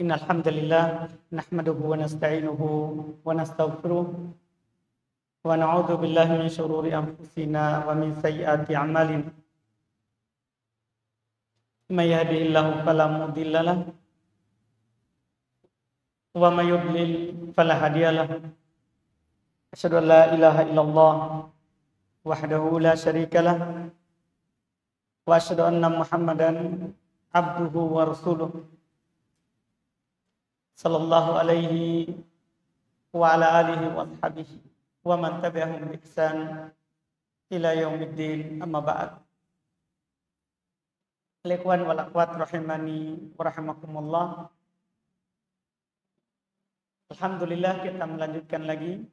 Innal hamdalillah nahmaduhu wa nasta'inuhu wa nastaghfiruh wa na'udzu billahi min shururi anfusina wa min sayyiati a'malina. May yahdihillahu fala mudilla lahu wa may yudlil fala hadiya lahu. Asyhadu an la ilaha illallah wahdahu la syarika lah wa asyhadu anna Muhammadan abduhu wa rasuluh sallallahu alaihi wa ala alihi wa ashabihi wa man tabi'ahum bi ihsan ila yaumiddin, amma ba'd. Ikhwan wal akhwat rahimani wa rahimakumullah. Alhamdulillah, kita melanjutkan lagi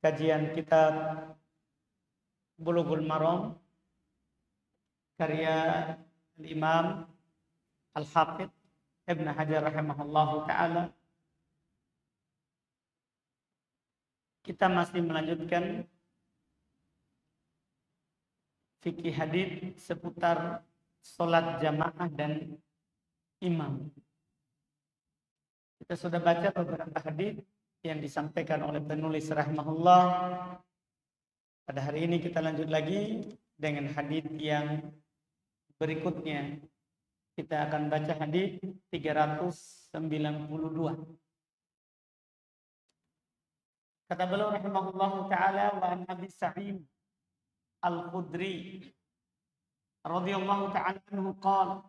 kajian kitab Bulughul Maram karya Al-Imam Al-Hafidh Ibn Hajar rahimahullahu ta'ala. Kita masih melanjutkan fikih hadits seputar sholat jamaah dan imam. Kita sudah baca beberapa hadits yang disampaikan oleh penulis rahimahullah. Pada hari ini kita lanjut lagi dengan hadits yang berikutnya. Kita akan baca hadits 392. Kata beliau rahimahullahu taala, wa an Abi Sa'id Al-Khudri radhiyallahu ta'ala anhu qala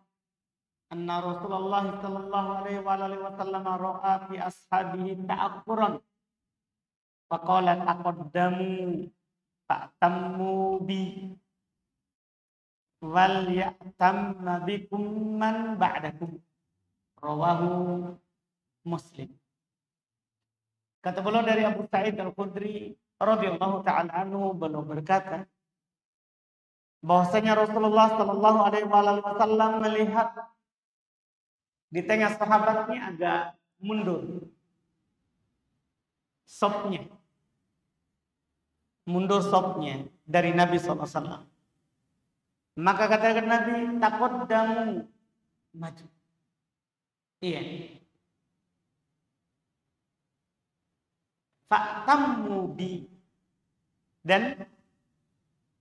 anna Rasulullah sallallahu alaihi wa alihi wasallam ra'a fi ashabihi ta'akhuran fa qala taqaddamu fa'tammu bi wal ya'tamma bikum man ba'dakum, rawahu Muslim. Kata beliau dari Abu Sa'id Al-Khudri radhiyallahu ta'ala anhu, beliau berkata bahwasanya Rasulullah sallallahu alaihi wasallam melihat di tengah sahabatnya agak mundur sopnya dari Nabi sallallahu alaihi wasallam. Maka katakan Nabi, taqaddamu, maju. Iya. Fa'tammu bi, dan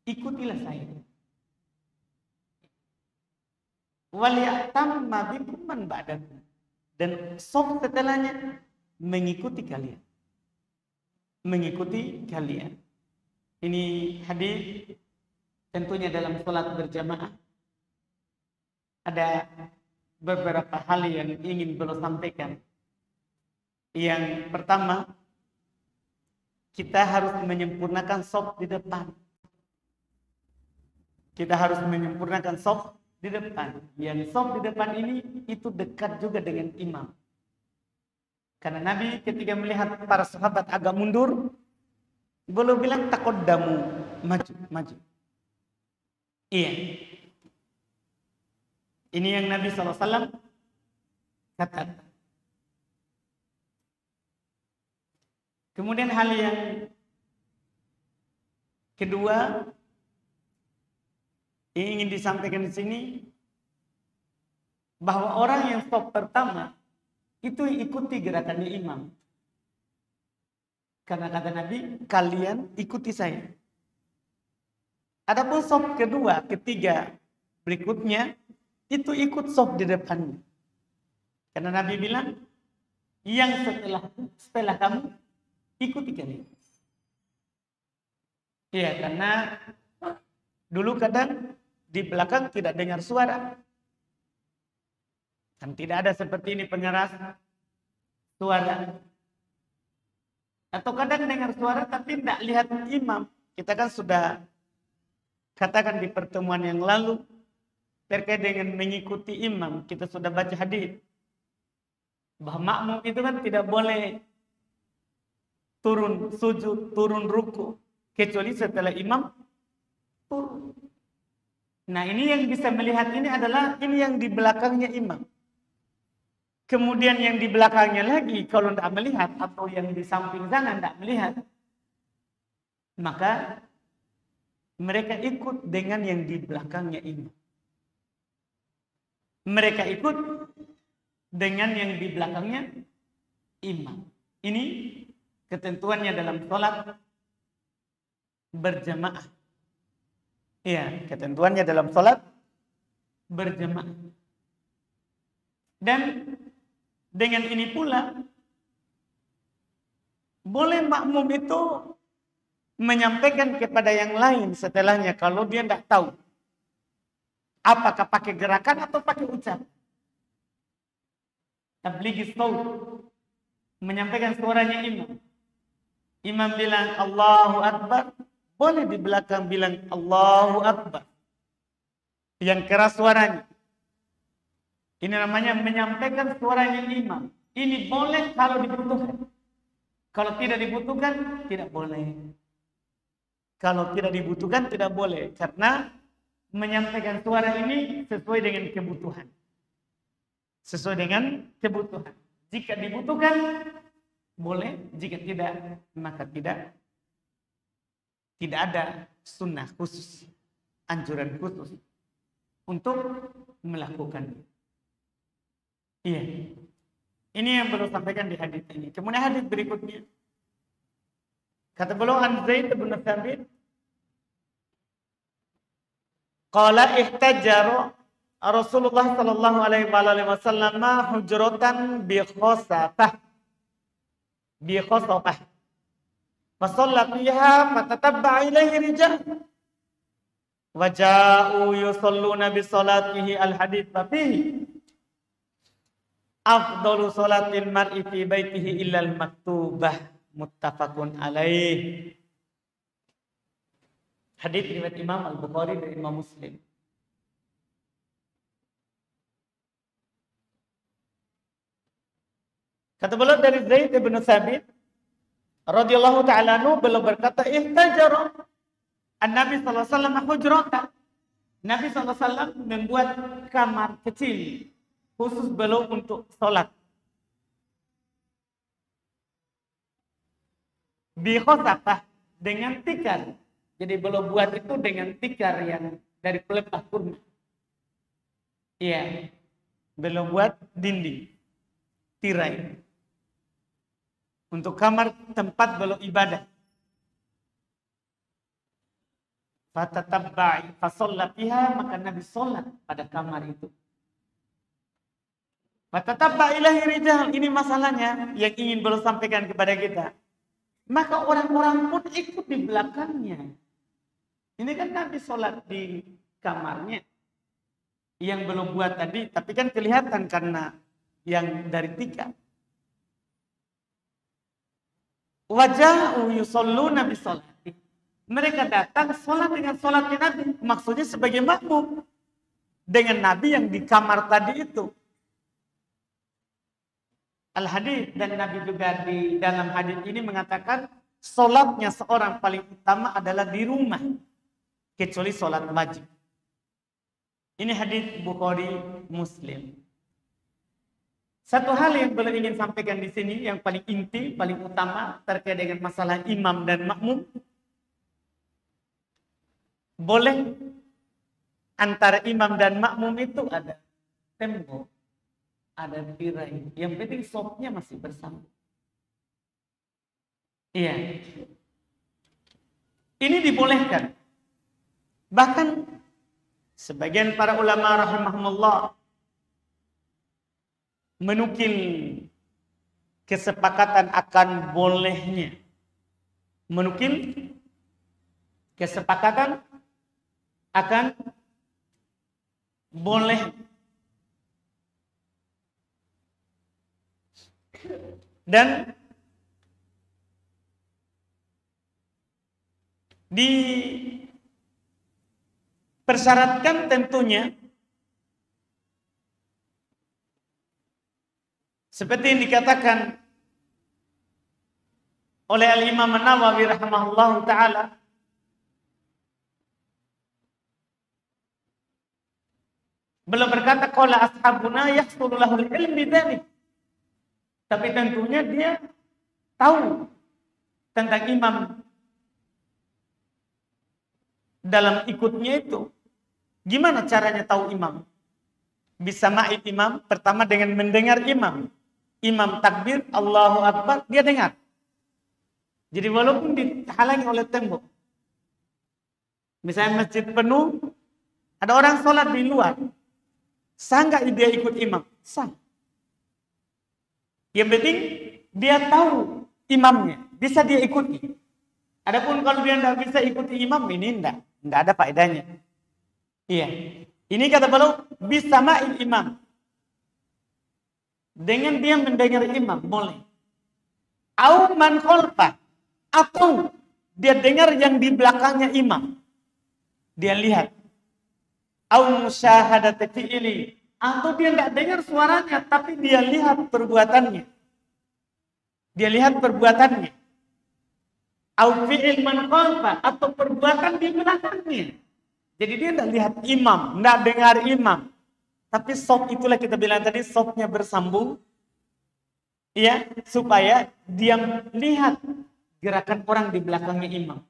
ikutilah saya. Wal ya'tamma bikum man ba'dakum, dan saf setelahnya mengikuti kalian. Ini hadis tentunya dalam sholat berjamaah ada beberapa hal yang ingin beliau sampaikan. Yang pertama, kita harus menyempurnakan shaf di depan. Yang shaf di depan ini itu dekat juga dengan imam. Karena Nabi ketika melihat para sahabat agak mundur, beliau bilang taqaddamu, maju. Iya. Ini yang Nabi SAW katakan. Kemudian hal yang kedua yang ingin disampaikan di sini, bahwa orang yang shaf pertama itu ikuti gerakannya imam. Karena kata Nabi, kalian ikuti saya. Adapun shaf kedua, ketiga, berikutnya itu ikut shaf di depannya. Karena Nabi bilang, yang setelah kamu ikuti kalian. Iya, karena dulu kadang di belakang tidak dengar suara. Kan tidak ada seperti ini pengeras suara. Atau kadang dengar suara tapi tidak lihat imam. Kita kan sudah katakan di pertemuan yang lalu terkait dengan mengikuti imam. Kita sudah baca hadis bahwa makmum itu kan tidak boleh turun sujud, turun ruku kecuali setelah imam turun. Nah, ini yang bisa melihat ini adalah ini yang di belakangnya imam. Kemudian yang di belakangnya lagi kalau tidak melihat, atau yang di samping sana tidak melihat, maka mereka ikut dengan yang di belakangnya imam. Mereka ikut dengan yang di belakangnya imam. Ini ketentuannya dalam sholat berjamaah. Iya, ketentuannya dalam sholat berjamaah. Dan dengan ini pula boleh makmum itu menyampaikan kepada yang lain setelahnya kalau dia tidak tahu apakah pakai gerakan atau pakai ucapan. Tablighi shaut, menyampaikan suaranya imam. Imam bilang Allahu Akbar, boleh di belakang bilang Allahu Akbar. Yang keras suaranya. Ini namanya menyampaikan suaranya imam. Ini boleh kalau dibutuhkan. Kalau tidak dibutuhkan, tidak boleh. Kalau tidak dibutuhkan, tidak boleh. Karena menyampaikan suara ini sesuai dengan kebutuhan. Sesuai dengan kebutuhan. Jika dibutuhkan, boleh. Jika tidak, maka tidak. Tidak ada sunnah khusus. Anjuran khusus. Untuk melakukan. Iya. Ini yang belum sampaikan di hadis ini. Kemudian hadis berikutnya. Kata beliau an Zaid bin Thabit. Qala ihtajara Rasulullah sallallahu alaihi wasallam hujratan bi khosafah. Bi khosafah. Fa shalla fiha fatatabba ilaihi rijal. Wa ja'u yusalluna bi salatihi al-hadits fihi. Afdalu salatil mar'i fi baitihi illa al-maktubah, muttafaqun alaih. Hadis riwayat Imam Al-Bukhari dan Imam Muslim. Kata beliau dari Zaid bin Thabit radhiyallahu ta'ala anhu, beliau berkata ihtajara an-Nabi sallallahu alaihi wasallam hujratan. Nabi sallallahu alaihi wasallam membuat kamar kecil khusus beliau untuk sholat. Bi khosafah, dengan tikar. Jadi beliau buat itu dengan tikar yang dari pelepah kurma. Iya. Beliau buat dinding, tirai. Untuk kamar tempat beliau ibadah. Fatatabba'i fasalla fiha, maka Nabi sholat pada kamar itu. Fatatabba ilahi rijal, ini masalahnya yang ingin beliau sampaikan kepada kita. Maka orang-orang pun ikut di belakangnya. Ini kan Nabi sholat di kamarnya. Yang belum buat tadi, tapi kan kelihatan karena yang dari tiga. Waja'u yusalluna bi sholati. Mereka datang sholat dengan sholatnya Nabi. Maksudnya sebagai makmum. Dengan Nabi yang di kamar tadi itu. Al-hadis dan Nabi juga di dalam hadis ini mengatakan sholatnya seorang paling utama adalah di rumah. Kecuali sholat wajib. Ini hadis Bukhari Muslim. Satu hal yang beliau ingin sampaikan di sini yang paling inti, paling utama terkait dengan masalah imam dan makmum. Boleh antara imam dan makmum itu ada tembok, ada tirai. Yang penting sopnya masih bersama. Iya. Ini dibolehkan. Bahkan sebagian para ulama rahimahumullah menukil kesepakatan akan bolehnya. Menukil kesepakatan akan boleh. Dan dipersyaratkan tentunya seperti yang dikatakan oleh Al-Imam An-Nawawi rahimahullahu ta'ala, beliau berkata qala ashabuna yahsulu lahul ilm bidzalik. Tapi tentunya dia tahu tentang imam dalam ikutnya itu. Gimana caranya tahu imam? bisa ma'id imam, pertama dengan mendengar imam. Imam takbir, Allahu Akbar, dia dengar. Jadi walaupun dihalangi oleh tembok. Misalnya masjid penuh, ada orang sholat di luar. Sah nggak dia ikut imam? Sah. Yang penting dia tahu imamnya, bisa dia ikuti. Adapun kalau dia tidak bisa ikuti imam, ini tidak ada faedahnya. Iya. Ini kata beliau bisa ma'il imam. Dengan dia mendengar imam boleh. Au man khalfa, atau dia dengar yang di belakangnya imam. Dia lihat. Au musyahadat fi'ili, atau dia tidak dengar suaranya tapi dia lihat perbuatannya. Dia lihat perbuatannya. Au fi'il man khalfa, atau perbuatan di belakangnya. Jadi dia tidak lihat imam, tidak dengar imam. Tapi sop itulah kita bilang tadi, sopnya bersambung. Ya, supaya dia lihat gerakan orang di belakangnya imam.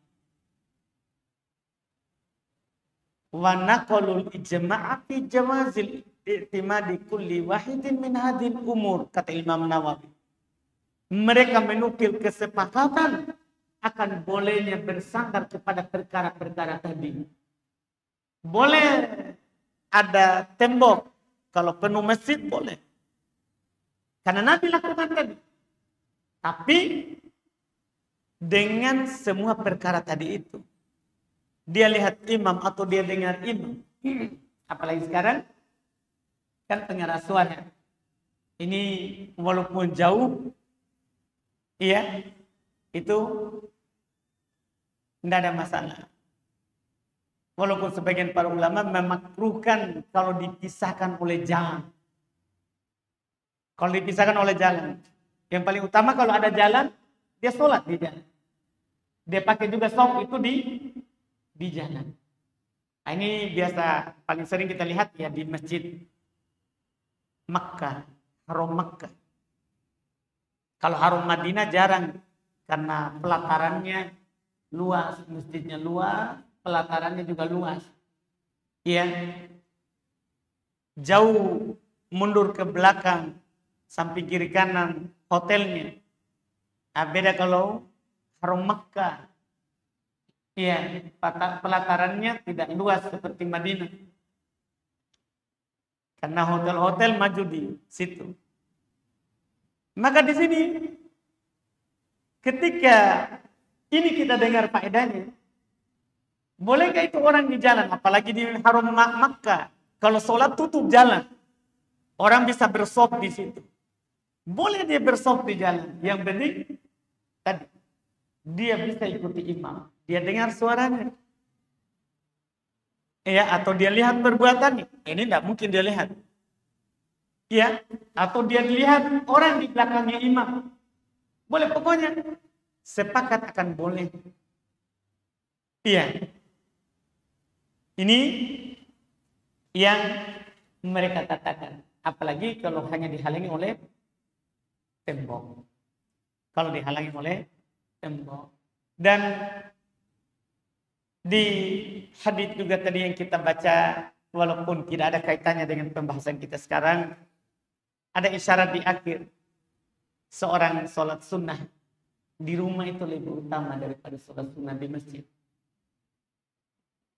Wa naqalul ijma'a fi jawazil i'timadi kulli wahidin min hadhil umur, kata Imam Nawawi. Mereka menukil kesepakatan akan bolehnya bersandar kepada perkara-perkara tadi. Boleh ada tembok, kalau penuh masjid boleh. Karena Nabi lakukan tadi. Tapi dengan semua perkara tadi itu. Dia lihat imam atau dia dengar imam. Apalagi sekarang kan pengeras suara. Ini walaupun jauh, iya, itu tidak ada masalah. Walaupun sebagian para ulama memakruhkan kalau dipisahkan oleh jalan. Kalau dipisahkan oleh jalan. Yang paling utama kalau ada jalan, dia sholat di jalan. Dia pakai juga sop itu di jalan. Nah, ini biasa paling sering kita lihat ya di masjid Makkah, Haram Makkah. Kalau Haram Madinah jarang karena pelatarannya luas, masjidnya luas, pelatarannya juga luas. Iya. Jauh mundur ke belakang, samping kiri kanan hotelnya. Nah, beda kalau Haram Makkah. Iya, pelatarannya tidak luas seperti Madinah. Karena hotel-hotel maju di situ. Maka di sini ketika ini kita dengar faedahnya, bolehkah itu orang di jalan, apalagi di Haram Makkah, kalau sholat tutup jalan, orang bisa bersop di situ. Boleh dia bersop di jalan. Yang penting tadi dia bisa ikuti imam, dia dengar suaranya, ya, atau dia lihat perbuatannya. Ini tidak mungkin dia lihat, ya, atau dia lihat orang di belakangnya imam. Boleh, pokoknya sepakat akan boleh. Iya. Ini yang mereka katakan. Apalagi kalau hanya dihalangi oleh tembok. Kalau dihalangi oleh tembok. Dan di hadits juga tadi yang kita baca, walaupun tidak ada kaitannya dengan pembahasan kita sekarang, ada isyarat di akhir. Seorang sholat sunnah di rumah itu lebih utama daripada sholat sunnah di masjid.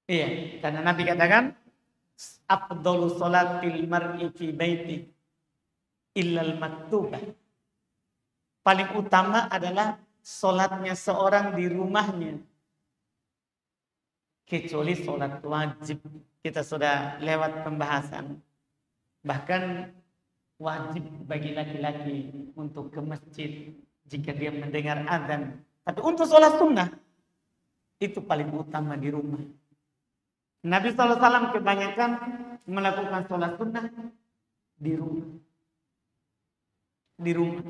Iya, karena Nabi katakan, afdalu sholatil mar'i fi baiti illal maktubah. Paling utama adalah sholatnya seorang di rumahnya, kecuali sholat wajib. Kita sudah lewat pembahasan. Bahkan wajib bagi laki-laki untuk ke masjid jika dia mendengar azan. Tapi untuk sholat sunnah, itu paling utama di rumah. Nabi SAW kebanyakan melakukan sholat sunnah di rumah. Di rumah.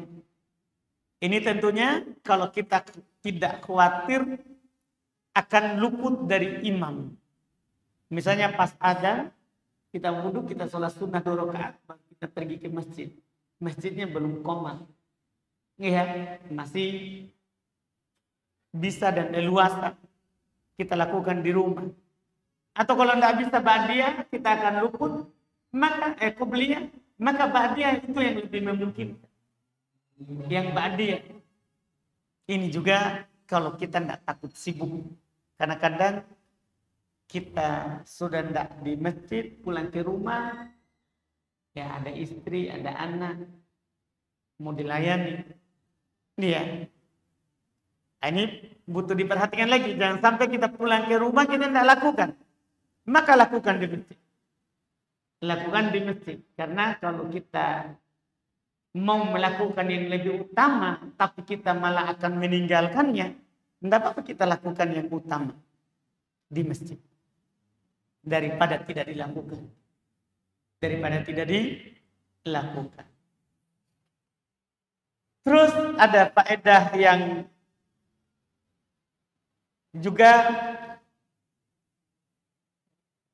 Ini tentunya kalau kita tidak khawatir akan luput dari imam. Misalnya pas azan, kita wudhu, kita sholat sunnah 2 rakaat, kita pergi ke masjid. Masjidnya belum qomat. Ya, masih bisa dan leluasa kita lakukan di rumah. Atau kalau tidak bisa ba'diyah, kita akan luput maka qobliyah, maka ba'diyah itu yang lebih memungkinkan. Yang ba'diyah ini juga kalau kita tidak takut sibuk, karena kadang kita sudah tidak di masjid, pulang ke rumah, ya ada istri, ada anak, mau dilayani. Dia, ini butuh diperhatikan lagi. Jangan sampai kita pulang ke rumah kita tidak lakukan. Maka lakukan di masjid. Lakukan di masjid. Karena kalau kita mau melakukan yang lebih utama, tapi kita malah akan meninggalkannya, tidak apa-apa kita lakukan yang utama di masjid. Daripada tidak dilakukan. Daripada tidak dilakukan. Terus ada faedah yang juga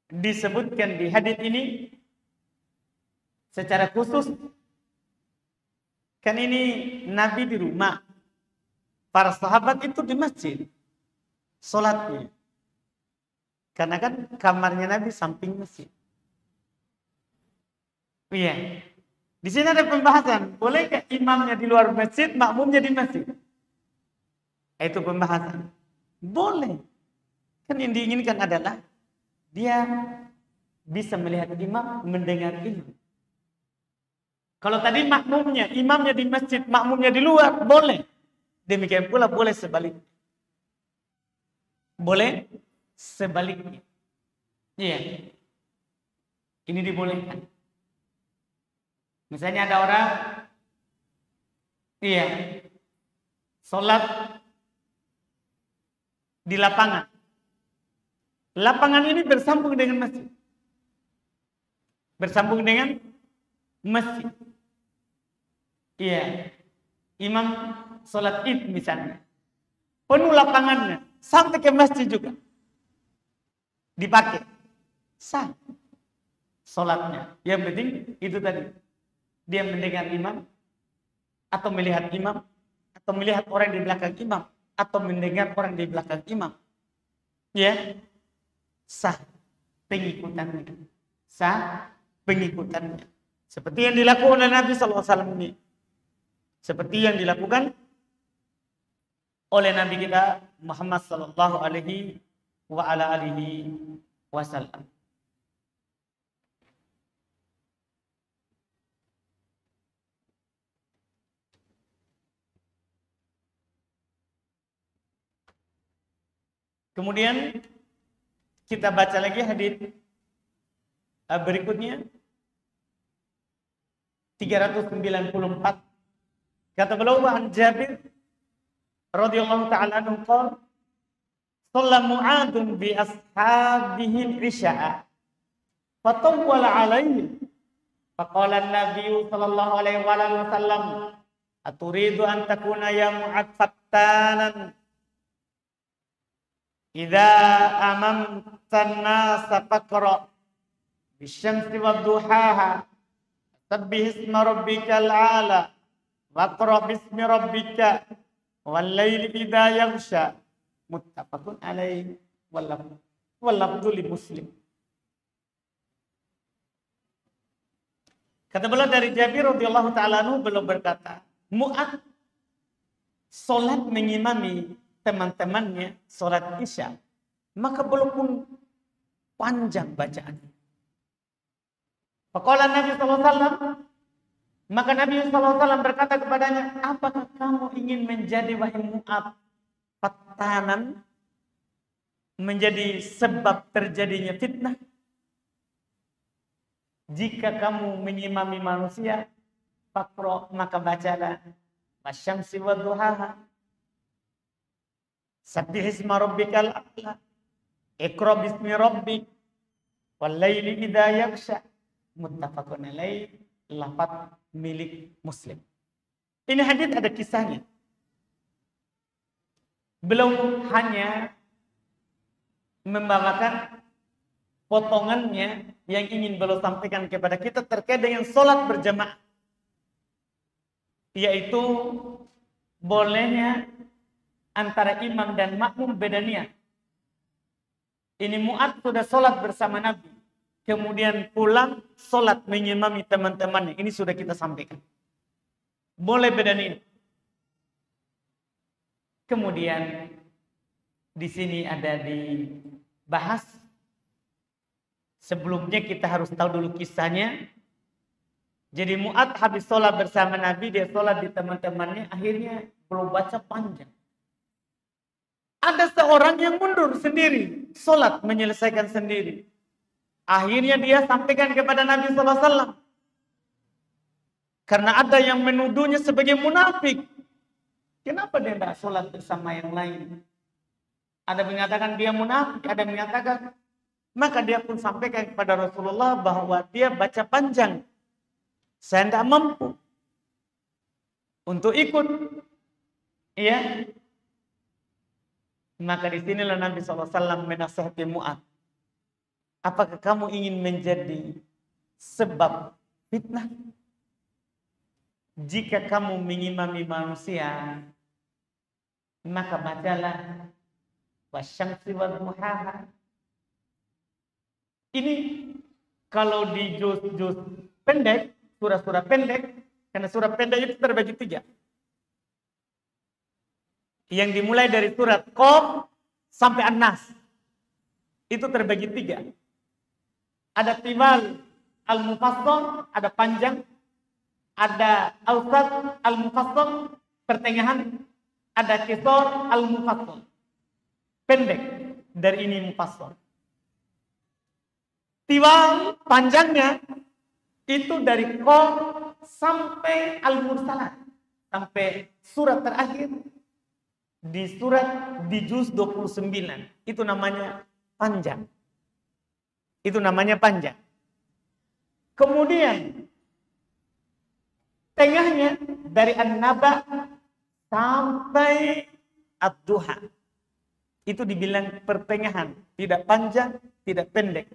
disebutkan di hadis ini secara khusus. Kan ini Nabi di rumah, para sahabat itu di masjid sholatnya. Karena kan kamarnya Nabi samping masjid. Iya. Di sini ada pembahasan, bolehkah imamnya di luar masjid, makmumnya di masjid? Itu pembahasan. Boleh. Kan yang diinginkan adalah dia bisa melihat imam, mendengar imam. Kalau tadi makmumnya, imamnya di masjid, makmumnya di luar, boleh. Demikian pula boleh sebaliknya. Boleh sebaliknya. Iya. Ini dibolehkan. Misalnya ada orang, iya, sholat di lapangan. Lapangan ini bersambung dengan masjid. Bersambung dengan masjid. Iya. Imam sholat id misalnya. Penuh lapangannya. Sampai ke masjid juga. Dipakai. Sah. Sholatnya. Yang penting itu tadi. Dia mendengar imam. Atau melihat imam. Atau melihat orang di belakang imam. Atau mendengar orang di belakang imam. Ya. Sah pengikutannya. Sah pengikutannya. Seperti yang dilakukan oleh Nabi SAW ini. Seperti yang dilakukan oleh Nabi kita Muhammad sallallahu alaihi wasallam. Kemudian kita baca lagi hadis berikutnya 394. Kata beliau an Jabir radhiyallahu ta'ala anhu qala shalla Mu'adun bi ashabihi al-isya'a fatawwala alaihi faqala an-nabiy sallallahu alaihi wasallam aturidu an takuna ya Mu'ad fattanan idza amamta an-nasa faqra bisyamsi wad-duhaha sabbih isma rabbikal a'la waqra bismi rabbika wal laili idza yaghsha muttafaqun alaihi wal lafdhu li Muslim. Kata beliau dari Jabir radhiyallahu taala anhu, beliau berkata, Mu'ad salat mengimami teman-temannya salat Isya, maka beliau pun panjang bacaannya. Faqala Nabi sallallahu alaihi wasallam, maka Nabi SAW berkata kepadanya, apakah kamu ingin menjadi wahai Mu'ad fattanan, menjadi sebab terjadinya fitnah? Jika kamu mengimami manusia, faqra, maka bacalah wasyamsi wadduhaha, sabbih isma rabbikal a'la, iqra bismi rabbik, wal laili idza yaghsha, muttafaqun alaihi, lafaz milik Muslim. Ini hadis ada kisahnya. Belum hanya membawakan potongannya yang ingin beliau sampaikan kepada kita terkait dengan sholat berjamaah, yaitu bolehnya antara imam dan makmum beda niat. Ini Mu'ad sudah sholat bersama Nabi, kemudian pulang, sholat mengimami teman-temannya. Ini sudah kita sampaikan. Boleh beda nih. Kemudian di sini ada dibahas. Sebelumnya kita harus tahu dulu kisahnya. Jadi Mu'adz habis sholat bersama Nabi, dia sholat di teman-temannya, akhirnya belum baca panjang. Ada seorang yang mundur sendiri, sholat menyelesaikan sendiri. Akhirnya dia sampaikan kepada Nabi SAW. Karena ada yang menuduhnya sebagai munafik. Kenapa dia tidak sholat bersama yang lain? Ada yang mengatakan dia munafik, ada yang mengatakan. Maka dia pun sampaikan kepada Rasulullah bahwa dia baca panjang. Saya tidak mampu untuk ikut. Ya. Maka di sinilah Nabi SAW menasihati Mu'adz. Apakah kamu ingin menjadi sebab fitnah? Jika kamu mengimami manusia, maka bacalah wasyamsi wal duhaha. Ini kalau di juz-juz pendek, surah-surah pendek, karena surah pendek itu terbagi 3. Yang dimulai dari surat Qaf sampai An-Nas. Itu terbagi 3. Ada tiwal al-mufassal, ada panjang. Ada awsat al-mufassal, pertengahan. Ada qisar al-mufassal, pendek. Dari ini mufassal. Tiwal panjangnya itu dari Qaf sampai Al-Mursalat. Sampai surat terakhir. Di juz 29. Itu namanya panjang. Itu namanya panjang. Kemudian tengahnya dari An-Naba sampai Ad-Duha. Itu dibilang pertengahan. Tidak panjang, tidak pendek.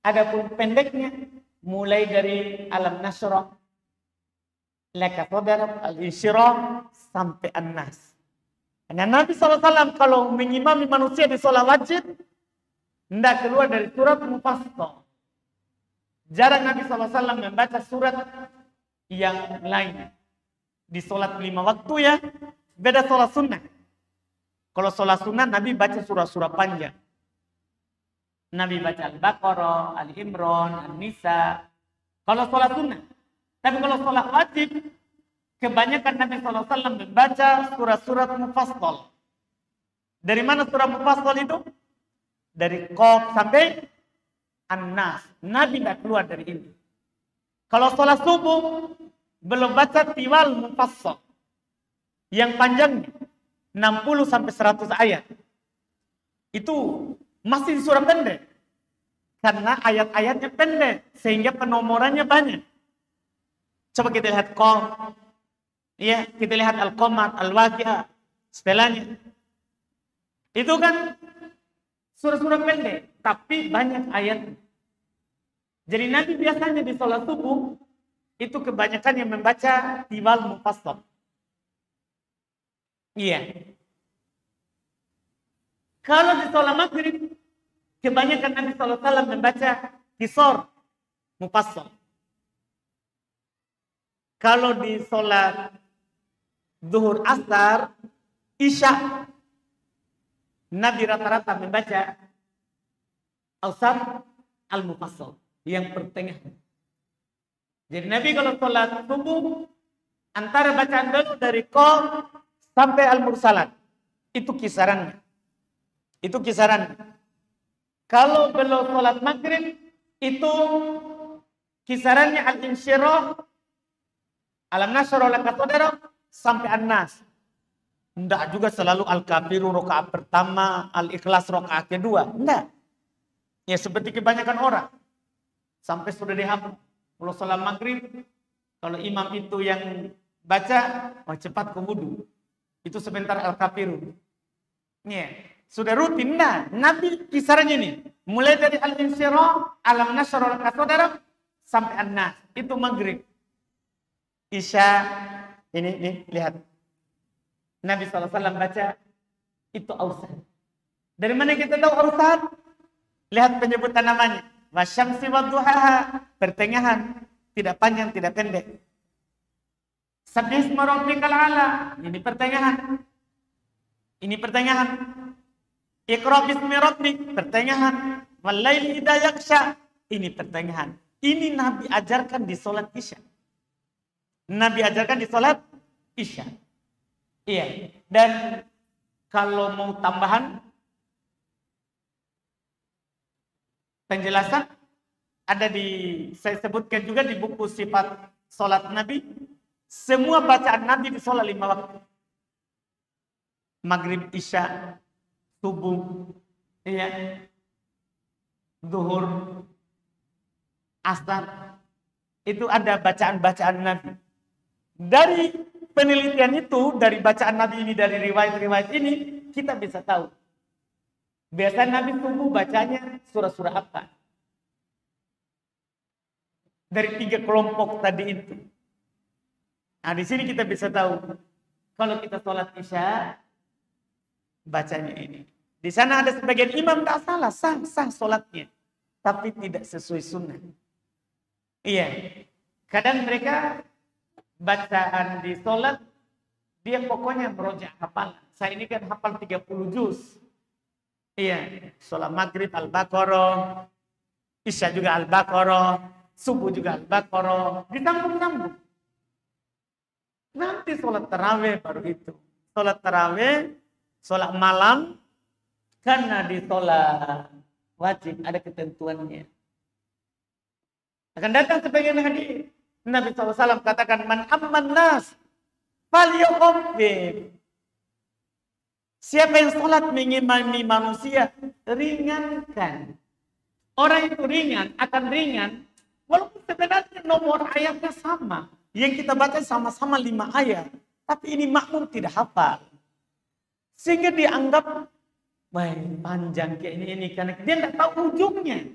Adapun pendeknya mulai dari Alam Nashrah, Laka Sadrak, Al-Insyirah sampai An-Nas. Karena Nabi SAW kalau mengimami manusia di sholat wajib, tidak keluar dari surat mufassal. Jarang Nabi SAW membaca surat yang lain. Di sholat 5 waktu ya, beda sholat sunnah. Kalau sholat sunnah Nabi baca surah-surah panjang. Nabi baca Al-Baqarah, Al-Imran, An-Nisa. Kalau sholat sunnah. Tapi kalau sholat wajib, kebanyakan Nabi SAW membaca surat-surat mufassal. Dari mana surat mufassal itu? Dari Qaf sampai An-Nas. Nabi tidak keluar dari ini. Kalau sholat subuh, belum baca tiwal mufassal. Yang panjangnya 60 sampai 100 ayat. Itu masih di surah pendek. Karena ayat-ayatnya pendek. Sehingga penomorannya banyak. Coba kita lihat Qaf. Ya, kita lihat Al-Qamar, Al-Waqi'ah, setelahnya. Itu kan surah-surah pendek, tapi banyak ayat. Jadi Nabi biasanya di sholat subuh, itu kebanyakan yang membaca tiwal mufassal. Iya. Kalau di sholat maghrib, kebanyakan Nabi SAW membaca qisar mufassal. Kalau di sholat Zuhur, Asar, Isya, Nabi rata-rata membaca Awsat al-Mufassal, yang pertengahan. Jadi Nabi kalau sholat subuh, antara bacaan dulu dari Qaf sampai Al-Mursalat. Itu kisarannya. Itu kisaran. Kalau belum sholat maghrib, itu kisarannya Al-Insyirah, Alam Nashrah, Laka Sadrak, sampai An-Nas. Tidak juga selalu Al-Kafirun rakaat pertama, Al-Ikhlas rakaat kedua. Tidak. Ya seperti kebanyakan orang. Sampai sudah dihafal. Kalau sholat maghrib, kalau imam itu yang baca, cepat ke wudu. Itu sebentar Al-Kafirun. Ya. Sudah rutin. Nah, Nabi kisarannya ini. Mulai dari Al-Insyirah, Alam Nashrah, Laka Sadrak, sampai An-Nas. Itu maghrib. Isya, ini lihat. Nabi SAW baca, itu Awsat. Dari mana kita tahu Awsat? Lihat penyebutan namanya. Wasyamsi wadduhaha, pertengahan, tidak panjang, tidak pendek. Sabbihisma rabbikal a'la, ini pertengahan. Ini pertengahan. Iqra bismi rabbik, pertengahan. Wal-laili idza yaghsha, ini pertengahan. Ini Nabi ajarkan di sholat Isya. Nabi ajarkan di sholat Isya. Iya. Dan kalau mau tambahan penjelasan ada saya sebutkan juga di buku sifat sholat Nabi. Semua bacaan Nabi di sholat 5 waktu. Maghrib, Isya, subuh, iya, zuhur, asar. Itu ada bacaan-bacaan Nabi. Dari penelitian itu, dari bacaan Nabi ini, dari riwayat-riwayat ini, kita bisa tahu. Biasanya Nabi subuh bacanya surah-surah apa? Dari 3 kelompok tadi itu. Nah, di sini kita bisa tahu. Kalau kita sholat Isya, bacanya ini. Di sana ada sebagian imam tak salah, sah sholatnya. Tapi tidak sesuai sunnah. Iya. Kadang mereka bacaan di sholat, dia pokoknya merojak hafalan. Saya ini kan hafal 30 juz. Iya. Sholat maghrib Al-Baqarah, Isya juga Al-Baqarah, subuh juga Al-Baqarah. Ditambung-tambung. Nanti sholat tarawih baru itu. Sholat tarawih, sholat malam, karena di sholat wajib ada ketentuannya. Akan datang sebagian hadis. Nabi SAW katakan, man amman nas, falyukhfif. Siapa yang sholat mengimami manusia, ringankan. Orang itu ringan, akan ringan, walaupun sebenarnya nomor ayatnya sama. Yang kita baca sama-sama 5 ayat. Tapi ini makmum tidak hafal. Sehingga dianggap, baik, panjang kayak ini. Karena dia tidak tahu ujungnya.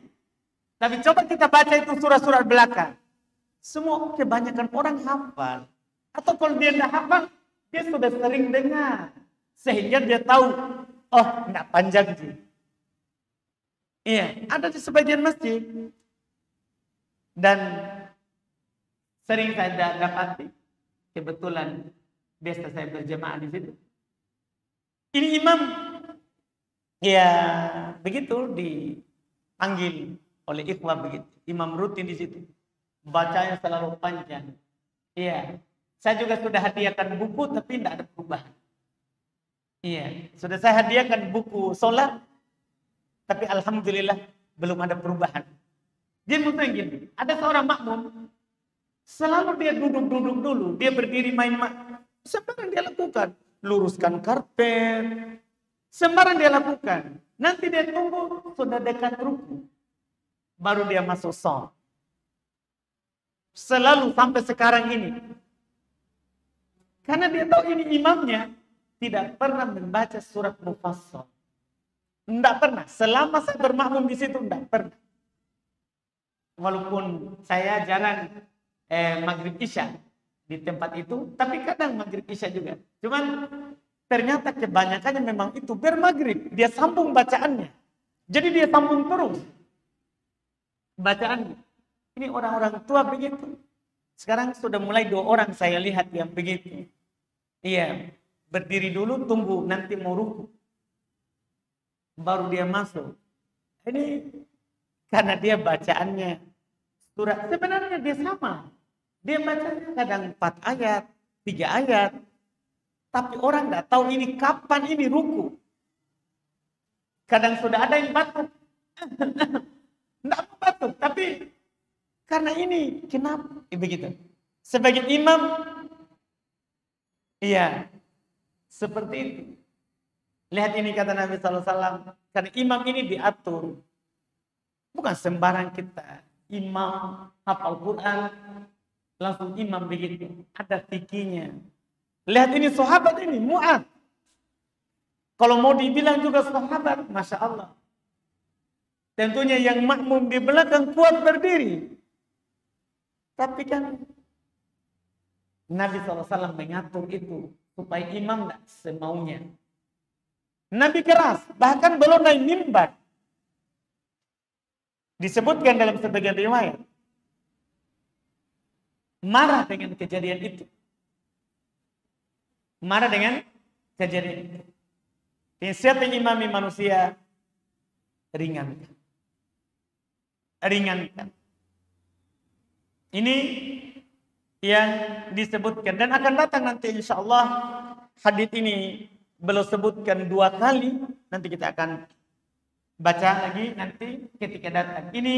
Tapi coba kita baca itu surah-surah belakang. Semua kebanyakan orang hafal. Atau kalau dia tidak hafal, dia sudah sering dengar. Sehingga dia tahu, oh tidak panjang sih. Iya, ada di sebagian masjid. Dan sering saya dapati, kebetulan biasa saya berjemaah di situ. Ini imam, ya begitu dipanggil oleh ikhwah begitu. Imam rutin di situ, bacanya selalu panjang. Iya, saya juga sudah hadiahkan buku tapi tidak ada perubahan. Iya, sudah saya hadiahkan buku sholat, tapi alhamdulillah belum ada perubahan. Jadi mungkin gini, ada seorang makmum. Selalu dia duduk-duduk dulu. Dia berdiri main. Sembarang dia lakukan. Luruskan karpet. Sembarang dia lakukan. Nanti dia tunggu sudah dekat ruku. Baru dia masuk sholat. Selalu sampai sekarang ini. Karena dia tahu ini imamnya tidak pernah membaca surat Mufassal. Tidak pernah. Selama saya bermakmum di situ tidak pernah. Walaupun saya jarang maghrib Isya di tempat itu, tapi kadang maghrib Isya juga. Cuman ternyata kebanyakannya memang itu bermaghrib, dia sambung bacaannya. Jadi dia sambung terus bacaannya. Ini orang-orang tua begitu. Sekarang sudah mulai 2 orang saya lihat yang begitu. Iya, berdiri dulu tunggu nanti mau ruku. Baru dia masuk. Ini karena dia bacaannya surat, sebenarnya dia sama. Dia bacanya kadang 4 ayat, 3 ayat. Tapi orang tidak tahu ini kapan ini ruku. Kadang sudah ada yang batuk. Tidak mau batuk. Tapi karena ini, kenapa? Begitu. Sebagai imam, iya, seperti itu. Lihat ini kata Nabi SAW. Karena imam ini diatur. Bukan sembarang kita. Imam, hafal Quran, langsung imam begitu. Ada fikihnya. Lihat ini sahabat ini, Mu'adz. Kalau mau dibilang juga sahabat, Masya Allah. Tentunya yang makmum di belakang kuat berdiri. Tapi kan Nabi SAW mengatur itu supaya imam tidak semaunya. Nabi keras, bahkan belum naik mimbar. Disebutkan dalam sebagian riwayat, marah dengan kejadian itu. Marah dengan kejadian itu. Siapa yang imami manusia, ringankan. Ringankan. Ini yang disebutkan. Dan akan datang nanti insya Allah hadits ini belum sebutkan 2 kali. Nanti kita akan baca lagi nanti ketika datang. Ini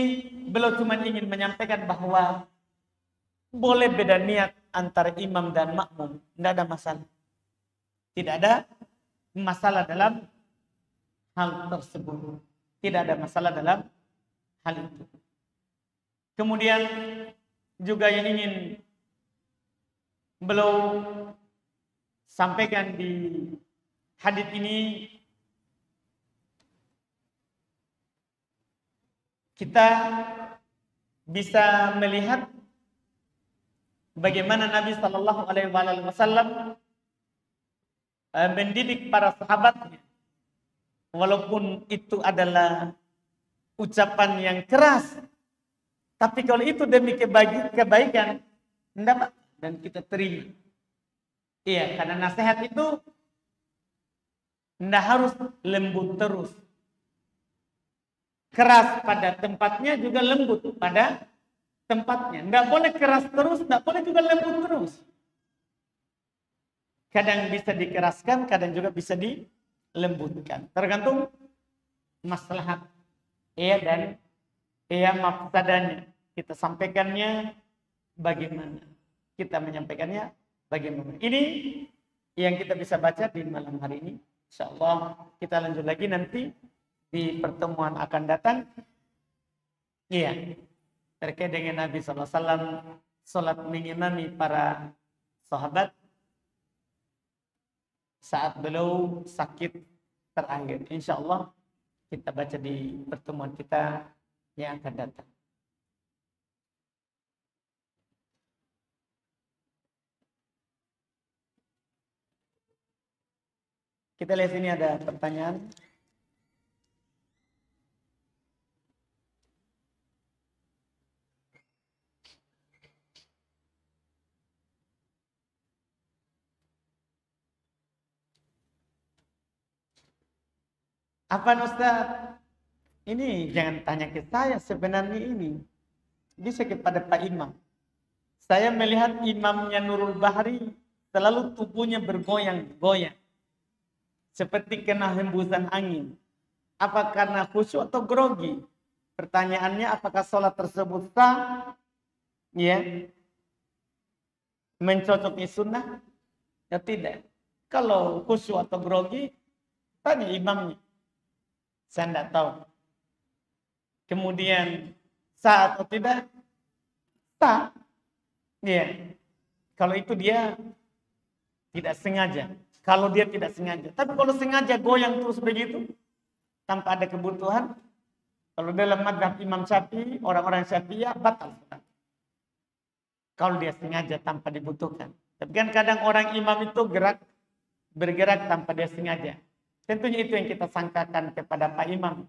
belum cuma ingin menyampaikan bahwa boleh beda niat antara imam dan makmum. Tidak ada masalah. Tidak ada masalah dalam hal tersebut. Tidak ada masalah dalam hal itu. Kemudian juga yang ingin beliau sampaikan di hadits ini, kita bisa melihat bagaimana Nabi Shallallahu Alaihi Wasallam mendidik para sahabatnya, walaupun itu adalah ucapan yang keras, tapi kalau itu demi kebaikan, tidak dan kita terima. Iya, karena nasihat itu tidak harus lembut terus. Keras pada tempatnya juga lembut pada tempatnya. Tidak boleh keras terus, tidak boleh juga lembut terus. Kadang bisa dikeraskan, kadang juga bisa dilembutkan. Tergantung maslahat dan mafsadanya. Kita sampaikannya bagaimana. Kita menyampaikannya bagaimana. Ini yang kita bisa baca di malam hari ini. InsyaAllah kita lanjut lagi nanti di pertemuan akan datang. Terkait dengan Nabi SAW salat mengimami para sahabat saat beliau sakit terakhir. InsyaAllah kita baca di pertemuan kita yang akan datang. Kita lihat sini ada pertanyaan. Apa Ustaz? Ini jangan tanya ke saya, sebenarnya ini bisa kepada Pak Imam. Saya melihat imamnya Nurul Bahri selalu tubuhnya bergoyang-goyang. Seperti kena hembusan angin. Apa karena khusyuk atau grogi? Pertanyaannya, apakah sholat tersebut sah? Mencocoki sunnah? Ya tidak. Kalau khusyuk atau grogi, tanya imamnya. Saya tidak tahu. Kemudian sah atau tidak? Sah. Kalau itu dia tidak sengaja. Kalau dia tidak sengaja. Tapi kalau sengaja goyang terus begitu, tanpa ada kebutuhan, kalau dalam mazhab Imam Syafi'i, orang-orang Syafi'iyah batal. Kalau dia sengaja tanpa dibutuhkan. Tapi kan kadang orang imam itu bergerak tanpa dia sengaja. Tentunya itu yang kita sangkakan kepada Pak Imam.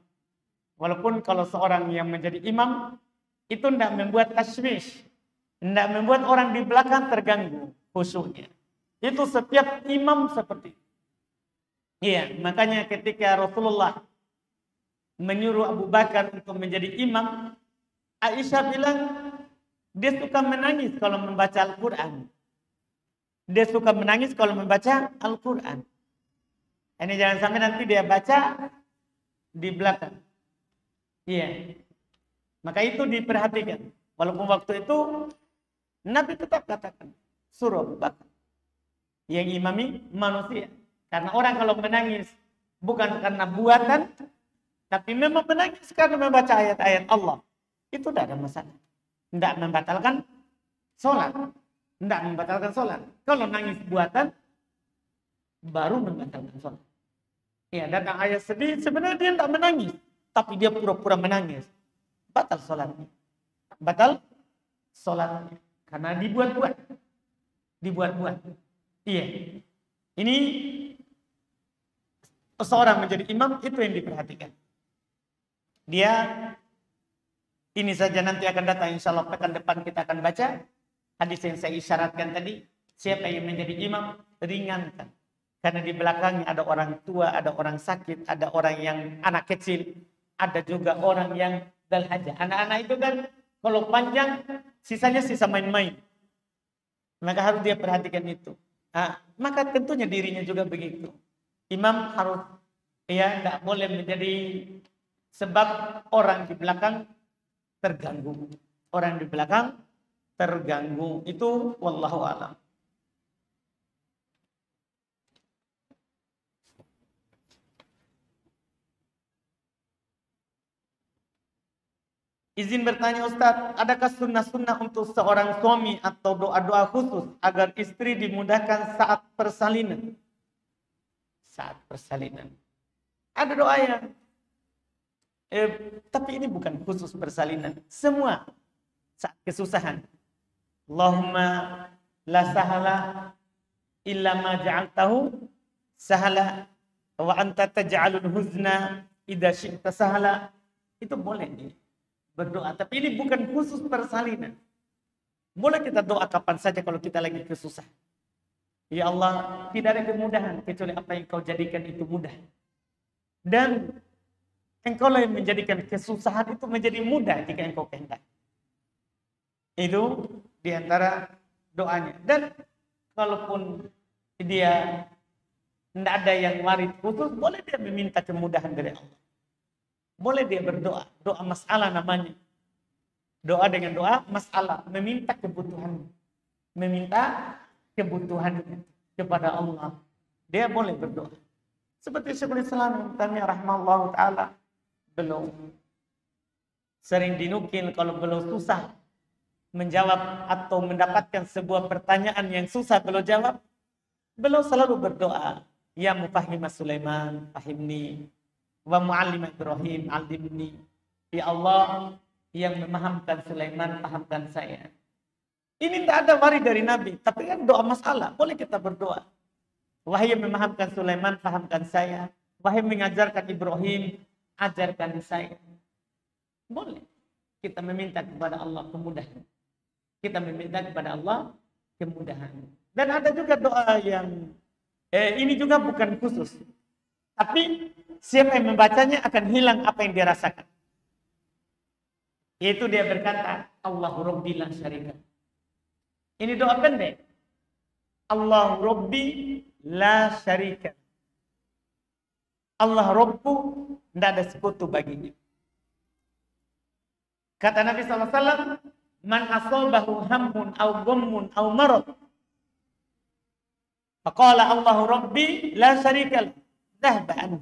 Walaupun kalau seorang yang menjadi imam, itu tidak membuat tashwish. Tidak membuat orang di belakang terganggu khusyuknya. Itu setiap imam seperti itu. Makanya ketika Rasulullah menyuruh Abu Bakar untuk menjadi imam, Aisyah bilang, dia suka menangis kalau membaca Al-Quran. Dia suka menangis kalau membaca Al-Quran. Ini jangan sampai nanti dia baca di belakang. Maka itu diperhatikan. Walaupun waktu itu Nabi tetap katakan, suruh Abu Bakar yang imami manusia. Karena orang kalau menangis bukan karena buatan, tapi memang menangis karena membaca ayat-ayat Allah. Itu tidak ada masalah. Tidak membatalkan sholat. Tidak membatalkan sholat. Kalau nangis buatan, baru membatalkan sholat. Datang ayat sedih, sebenarnya dia tidak menangis. Tapi dia pura-pura menangis. Batal sholatnya. Batal sholatnya. Karena dibuat-buat. Dibuat-buat. Ini seorang menjadi imam, itu yang diperhatikan. Dia Ini saja nanti akan datang, insya Allah pekan depan kita akan baca hadis yang saya isyaratkan tadi. Siapa yang menjadi imam, ringankan. Karena di belakangnya ada orang tua, ada orang sakit, ada orang yang anak kecil, ada juga orang yang dalhaja. Anak-anak itu kan kalau panjang, sisanya sisa main-main. Maka harus dia perhatikan itu. Nah, maka tentunya dirinya juga begitu. Imam harus, ya, tidak boleh menjadi sebab orang di belakang terganggu. Orang di belakang terganggu. Itu wallahu a'lam. Izin bertanya Ustadz, adakah sunnah-sunnah untuk seorang suami atau doa-doa khusus agar istri dimudahkan saat persalinan? Saat persalinan. Ada doa yang tapi ini bukan khusus persalinan. Semua saat kesusahan. Allahumma la sahala illa ma ja'altahu sahala wa anta taj'alul huzna idza syi'ta sahala. Itu boleh nih berdoa, tapi ini bukan khusus persalinan. Boleh kita doa kapan saja kalau kita lagi kesusahan. Ya Allah, tidak ada kemudahan kecuali apa yang kau jadikan itu mudah. Dan engkau yang menjadikan kesusahan itu menjadi mudah jika engkau kehendak. Itu diantara doanya. Dan kalaupun dia tidak ada yang waris khusus, boleh dia meminta kemudahan dari Allah. Boleh dia berdoa, doa masalah namanya. Doa dengan doa masalah, meminta kebutuhan. Meminta kebutuhannya kepada Allah. Dia boleh berdoa. Seperti Syekhul Islam Taimiyah rahimahullah ta'ala, belum sering dinukil kalau belum susah menjawab atau mendapatkan sebuah pertanyaan yang susah belum jawab, beliau selalu berdoa, ya mufahimah Sulaiman, fahimni, wa mu'allimah Ibrahim, alimni. Ya Allah, yang memahamkan Sulaiman, pahamkan saya. Ini tidak ada waris dari Nabi, tapi kan doa masalah, boleh kita berdoa. Wahai yang memahamkan Sulaiman, pahamkan saya. Wahai mengajarkan Ibrahim, ajarkan saya. Boleh kita meminta kepada Allah kemudahan. Kita meminta kepada Allah kemudahan. Dan ada juga doa yang ini juga bukan khusus. Tapi siapa yang membacanya akan hilang apa yang dia rasakan. Yaitu dia berkata, Allahu Rabbi la syarika. Ini doa pendek. Allahu Rabbi la syarika. Allah Rabbu, tidak ada sekutu baginya. Kata Nabi SAW, man asobahu hammun au gommun au marad. Faqala Allahu Rabbi la syarika dhahba anhu.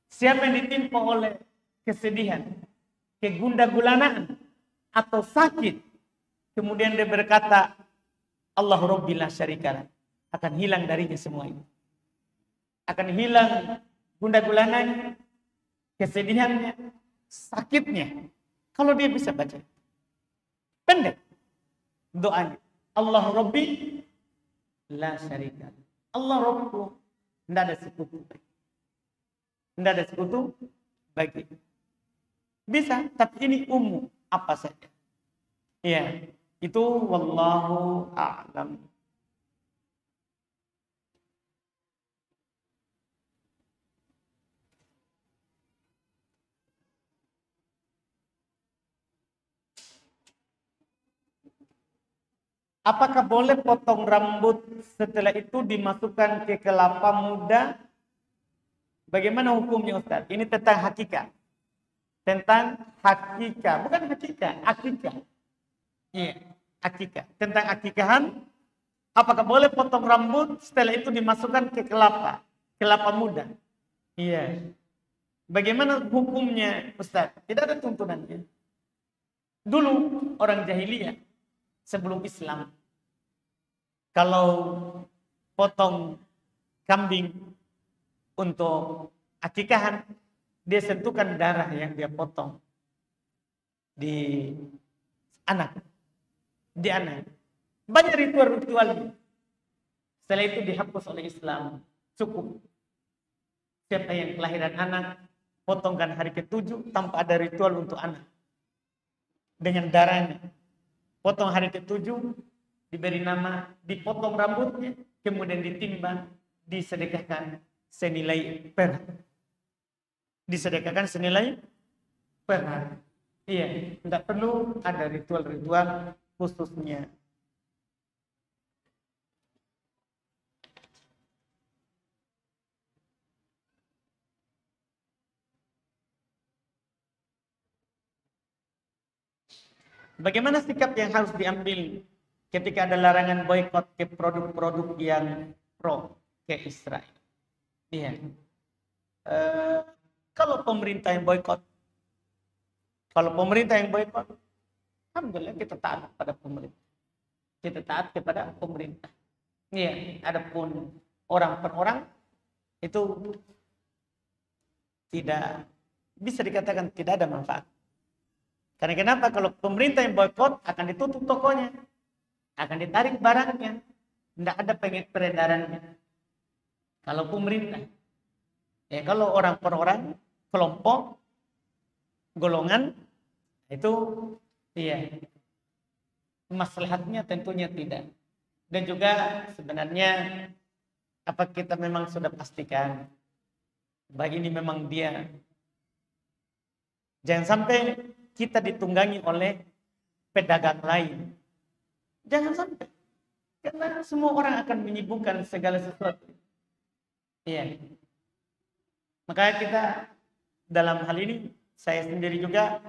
Siapa yang ditimpa oleh kesedihan, kegundagulanaan, atau sakit, kemudian dia berkata, Allahu Rabbi la syarika, akan hilang darinya semua itu. Akan hilang gundagulananya, kesedihannya, sakitnya. Kalau dia bisa baca. Pendek doanya. Allahu Rabbi la syarika. Allah Rabbu, tidak ada sekutu bagi. Tidak ada sekutu bagi. Bisa, tapi ini umum apa saja. Ya, itu wallahu a'lam. Apakah boleh potong rambut setelah itu dimasukkan ke kelapa muda? Bagaimana hukumnya Ustaz? Ini tentang hakikat. Tentang hakikat. Bukan hakikat, akikah. Iya, akikah. Tentang akikahan. Apakah boleh potong rambut setelah itu dimasukkan ke kelapa muda? Iya. Bagaimana hukumnya Ustaz? Tidak ada tuntunannya. Dulu orang jahiliyah sebelum Islam, kalau potong kambing untuk akikahan, dia sentuhkan darah yang dia potong di anak. Banyak ritual-ritualnya. Setelah itu dihapus oleh Islam. Cukup. Siapa yang kelahiran anak, potongkan hari ke-7 tanpa ada ritual untuk anak. dengan darahnya. Potong hari ketujuh, diberi nama, dipotong rambutnya, kemudian ditimbang, disedekahkan senilai perak. Disedekahkan senilai perak. Iya, tidak perlu ada ritual-ritual khususnya. Bagaimana sikap yang harus diambil ketika ada larangan boykot ke produk-produk yang pro ke Israel? Iya. Kalau pemerintah yang boykot, alhamdulillah kita taat pada pemerintah. Kita taat kepada pemerintah. Iya. Adapun orang per orang itu tidak bisa dikatakan tidak ada manfaat. Karena kenapa? Kalau pemerintah yang boykot akan ditutup tokonya, akan ditarik barangnya, tidak ada peredarannya. Kalau pemerintah, kalau orang per orang, kelompok, golongan, itu maslahatnya tentunya tidak. Dan juga sebenarnya apa kita memang sudah pastikan bagi ini memang dia. Jangan sampai kita ditunggangi oleh pedagang lain. Jangan sampai. Karena semua orang akan menyibukkan segala sesuatu. Iya. Makanya kita dalam hal ini, saya sendiri juga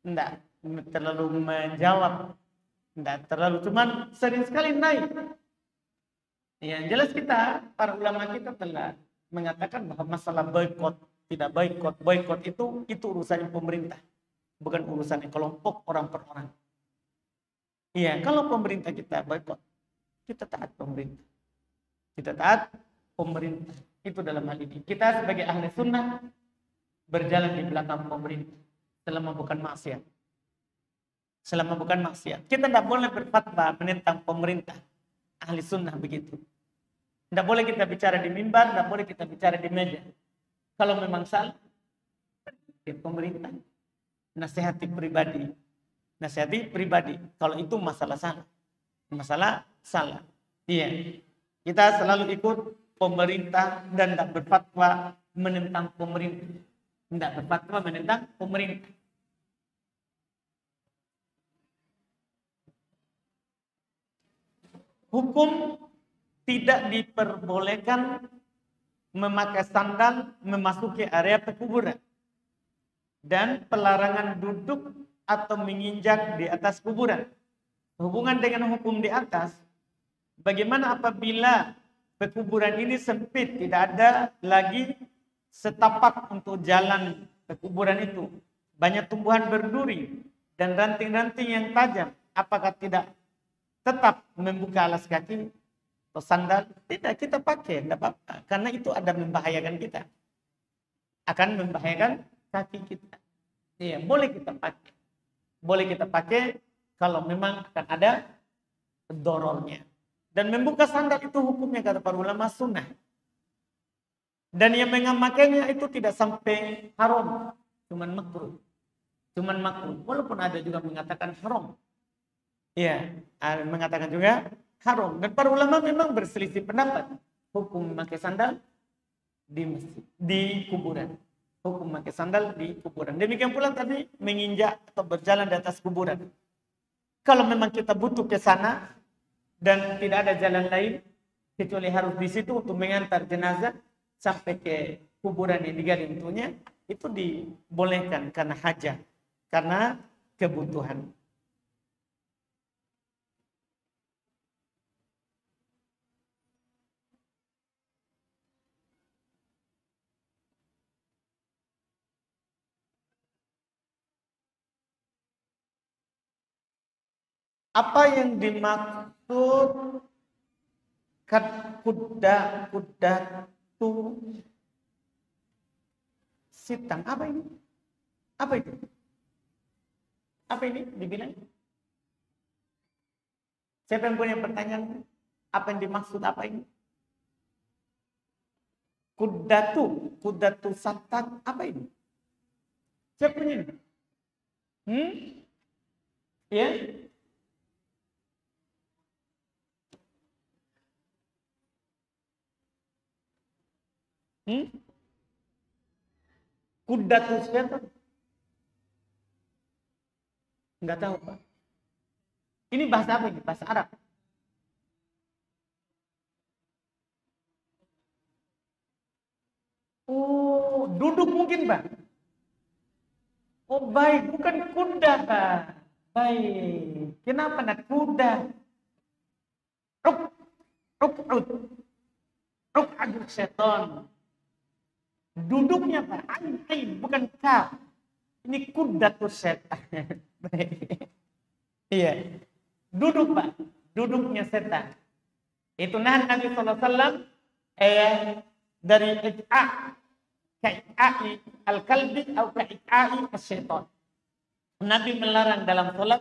tidak terlalu menjawab. Tidak terlalu, cuman sering sekali naik. Yang jelas kita, para ulama kita telah mengatakan bahwa masalah boykot, tidak boykot itu urusannya pemerintah. Bukan urusan kelompok orang per orang. Iya, kalau pemerintah kita boykot, kita taat pemerintah. Kita taat pemerintah. Itu dalam hal ini. Kita sebagai ahli sunnah berjalan di belakang pemerintah selama bukan maksiat. Selama bukan maksiat. Kita tidak boleh berfatwa menentang pemerintah. Ahli sunnah begitu. Tidak boleh kita bicara di mimbar, tidak boleh kita bicara di meja. Kalau memang salah, pemerintah. Nasihati pribadi. Kalau itu masalah salah. Iya. Kita selalu ikut pemerintah dan tidak berfatwa menentang pemerintah. Tidak berfatwa menentang pemerintah. Hukum tidak diperbolehkan memakai sandal memasuki area pekuburan. Dan pelarangan duduk atau menginjak di atas kuburan. Hubungan dengan hukum di atas, bagaimana apabila pekuburan ini sempit, tidak ada lagi setapak untuk jalan pekuburan itu. Banyak tumbuhan berduri dan ranting-ranting yang tajam. Apakah tidak tetap membuka alas kaki atau sandal? Tidak, kita pakai, tidak apa-apa. Karena itu ada membahayakan kita. Akan membahayakan kaki kita. Iya, boleh kita pakai. Boleh kita pakai kalau memang akan ada dorornya. Dan membuka sandal itu hukumnya kata para ulama sunnah. Dan yang mengamalkannya itu tidak sampai haram, cuman makruh. Walaupun ada juga mengatakan haram. Iya, mengatakan juga haram. Dan para ulama memang berselisih pendapat hukum memakai sandal di masjid, di kuburan. Hukum memakai sandal di kuburan. Demikian pula tadi menginjak atau berjalan di atas kuburan. Kalau memang kita butuh ke sana dan tidak ada jalan lain kecuali harus di situ untuk mengantar jenazah sampai ke kuburan yang digali untuknya, itu dibolehkan karena hajat, karena kebutuhan. Apa yang dimaksud kuda tu sitang? Apa ini? Apa itu? Apa ini dibilang? Siapa yang punya pertanyaan? Apa yang dimaksud apa ini? Kuda tu satang, apa ini? Siapa punya ini? Ya. Hmm? Kuda tuh setan. Enggak tahu, Pak. Ini bahasa apa ini? Bahasa Arab. Oh, duduk mungkin, Pak. Oh, baik, bukan kuda, Pak. Baik. Kenapa nak kuda? Ruk, ruk, ruk, ruk, aduh seton. Duduknya, Pak. Ain, bukan kaf. Ini kuda tuh setan. Baik. Iya. Duduk, Pak. Duduknya setan. Itu nah Nabi SAW dari ka'i'a'i al-kalbi atau ka'i'a'i as-syaitan. Nabi melarang dalam sholat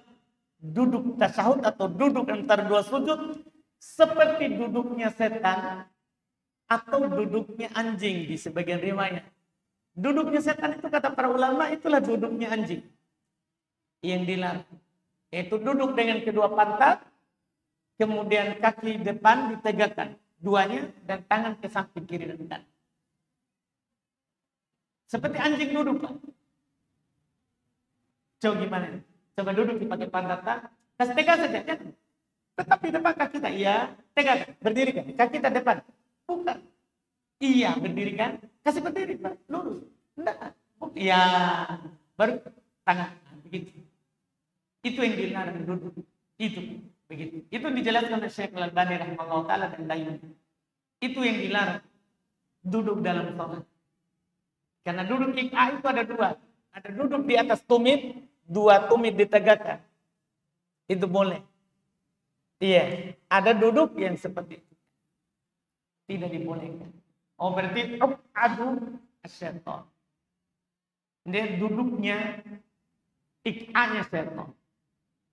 duduk tasyahud atau duduk antara dua sujud seperti duduknya setan atau duduknya anjing di sebagian riwayat. Duduknya setan itu kata para ulama itulah duduknya anjing yang dilarang. Itu duduk dengan kedua pantat, kemudian kaki depan ditegakkan duanya dan tangan ke samping kiri dan kanan. Seperti anjing duduk, Pak. Coba gimana? Coba duduk dipakai pantat, kasih tegak saja, ya. Tetapi depan kaki kita, iya, tegak, berdiri kan? Kaki kita depan, bukan. Iya, berdiri kan? Kasih berdiri, Pak, lurus. Enggak, iya, baru tangan, begitu. Itu yang dilarang duduk, itu, begitu. Itu dijelaskan oleh Syekh Al-Albani rahimahullah taala dan lainnya. Itu yang dilarang duduk dalam sholat. Karena duduk iq'a itu ada dua. Ada duduk di atas tumit, dua tumit ditegakkan. Itu boleh. Iya, ada duduk yang seperti itu. Tidak dibolehkan. Oh, berarti adu asyaitan. Dia duduknya iq'anya syaitan.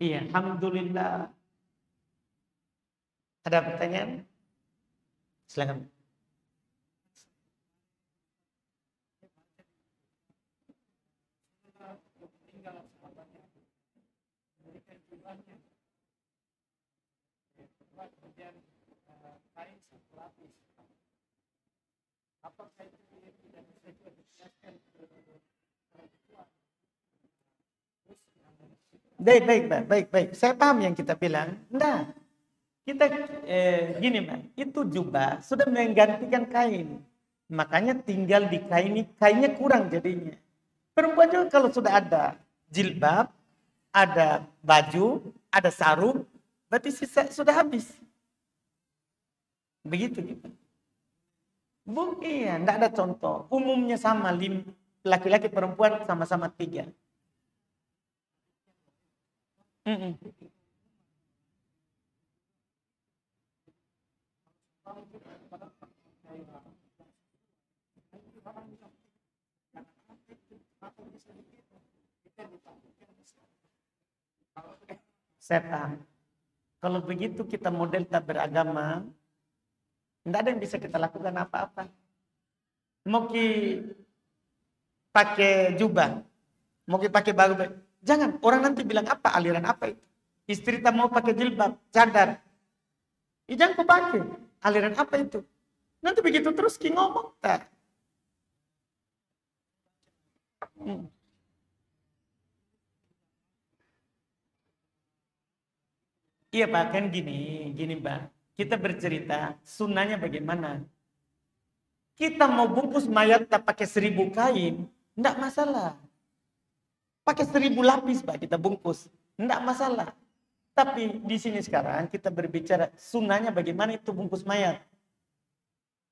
Iya, alhamdulillah. Ada pertanyaan? Silakan. Baik. Saya paham yang kita bilang. Nah, kita gini, Mbak. Itu jubah sudah menggantikan kain. Makanya tinggal di kain, kainnya kurang jadinya. Perempuan juga kalau sudah ada jilbab, ada baju, ada sarung, berarti sisa sudah habis. Begitu gitu. Iya, enggak ada contoh. Umumnya sama, laki-laki perempuan sama-sama 3. Setan. Kalau begitu kita model tak beragama, tidak ada yang bisa kita lakukan apa-apa. Mau pakai jubah, mau pakai baju, jangan. Orang nanti bilang apa, aliran apa itu. Istri tak mau pakai jilbab, cadar. Jangan kau pakai. Aliran apa itu? Nanti begitu terus ngomong tak. Iya Pak, kan gini Mbak. Kita bercerita, sunnahnya bagaimana? Kita mau bungkus mayat tak pakai 1000 kain, enggak masalah. Pakai 1000 lapis Pak kita bungkus, enggak masalah. Tapi di sini sekarang kita berbicara sunnahnya bagaimana itu bungkus mayat.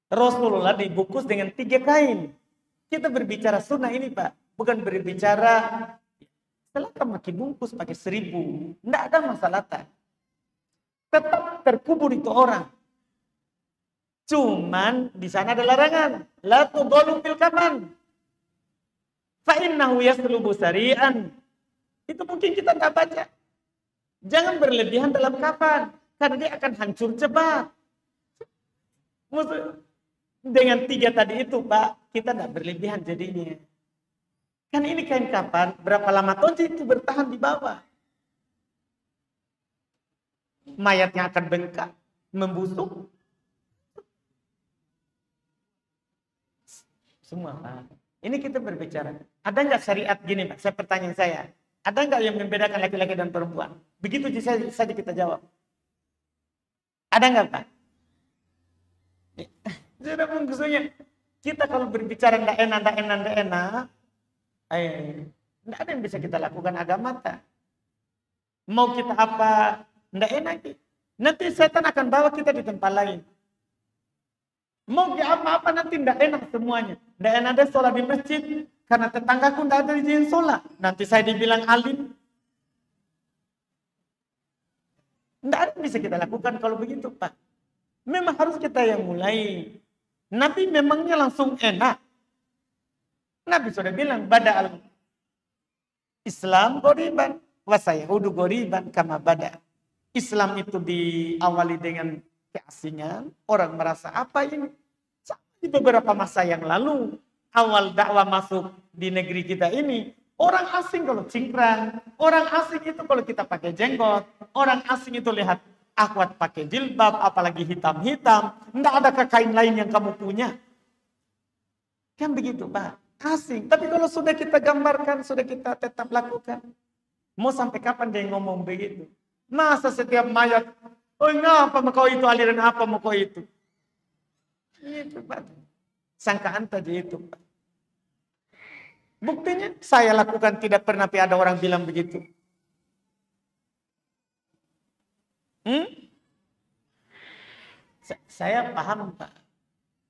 Rasulullah dibungkus dengan 3 kain. Kita berbicara sunnah ini Pak, bukan berbicara setelah pakai bungkus pakai 1000, enggak ada masalah tak. Tetap terkubur itu orang. Cuman di sana ada larangan. La tudhalu fil kafan. Fa innahu yaslubu sari'an. Itu mungkin kita tak baca. Jangan berlebihan dalam kafan. Karena dia akan hancur cepat. Dengan 3 tadi itu Pak, kita tak berlebihan jadinya. Kan ini kain kafan, berapa lama tonji itu bertahan di bawah. mayatnya akan bengkak, membusuk. Semua, Pak. Ini kita berbicara. Ada nggak syariat gini, Pak? Saya pertanyaan saya. Ada nggak yang membedakan laki-laki dan perempuan? Begitu saja kita jawab. Ada nggak, Pak? Sudah maksudnya kita kalau berbicara ndak enak, ndak ada yang bisa kita lakukan agama tak. Mau kita apa, ndak enak. Nanti setan akan bawa kita di tempat lain. Mau apa-apa nanti ndak enak semuanya. Ndak enak ada sholat di masjid karena tetanggaku ndak ada izin sholat. Nanti saya dibilang alim. Ndak ada yang bisa kita lakukan kalau begitu, Pak. Memang harus kita yang mulai. Nabi memangnya langsung enak. Nabi sudah bilang bada al Islam goriban wasayahudu goriban kama bada. Islam itu diawali dengan keasingan, orang merasa apa ini? Di beberapa masa yang lalu, awal dakwah masuk di negeri kita ini, orang asing kalau cingkrang, orang asing itu kalau kita pakai jenggot, orang asing itu lihat akhwat pakai jilbab, apalagi hitam-hitam, enggak ada kain lain yang kamu punya. Kan begitu, Pak. Asing. Tapi kalau sudah kita gambarkan, sudah kita tetap lakukan. Mau sampai kapan dia ngomong begitu? Masa setiap mayat, oh ngapa mau kau itu, aliran apa mau kau itu? Itu, Pak. Sangkaan tadi itu, Pak. Buktinya saya lakukan tidak pernah ada orang bilang begitu. Saya paham, Pak.